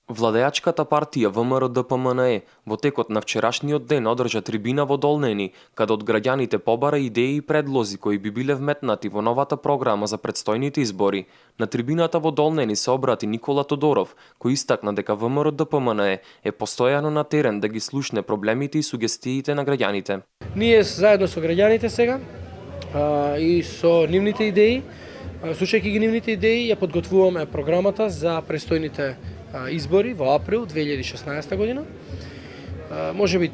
Владеачката партија ВМРО-ДПМНЕ во текот на вчерашниот ден одржа трибина во Долнени, каде од граѓаните побара идеи и предлози кои би биле вметнати во новата програма за претстојните избори. На трибината во Долнени се обрати Никола Тодоров, кој истакна дека ВМРО-ДПМНЕ е постојано на терен да ги слушне проблемите и сугестиите на граѓаните. Ние заедно со граѓаните сега и со нивните идеи, слушајќи ги нивните идеи, ја подготвуваме програмата за престојните избори во април 2016 година. Може би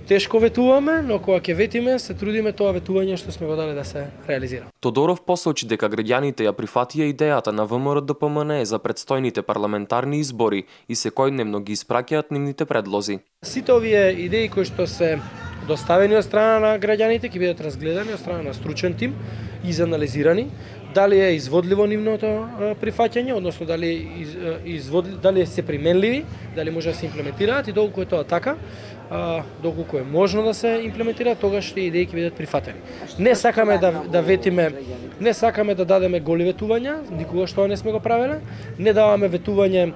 тешко ветуваме, но кога ќе ветиме, се трудиме тоа ветување што сме го дали да се реализира. Тодоров посочи дека граѓаните ја прифатија идејата на ВМРО-ДПМНЕ за претстојните парламентарни избори и секојдневно ги испраќаат нивните предлози. Сите овие идеи кои што се доставени од страна на граѓаните ќе бидат разгледани од страна на стручен тим и изанализирани. Дали е изводливо нивното прифаќање, односно дали се применливи, дали може да се имплементираат и доколку е тоа така, доколку е можно да се имплементираат, тогаш тие идеи ќе бидат прифатени. Не сакаме да ветиме, не сакаме да дадеме голи ветувања, никогаш тоа не сме го правеле, не даваме ветување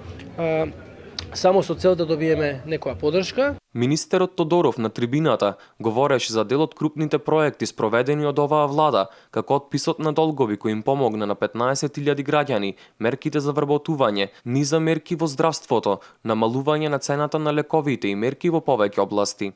само со цел да добиеме некоја подршка. Министерот Тодоров на трибината говореше за дел од крупните проекти спроведени од оваа влада, како отписот на долгови кои им помогна на 15.000 граѓани, мерките за вработување, низа мерки во здравството, намалување на цената на лековите и мерки во повеќе области.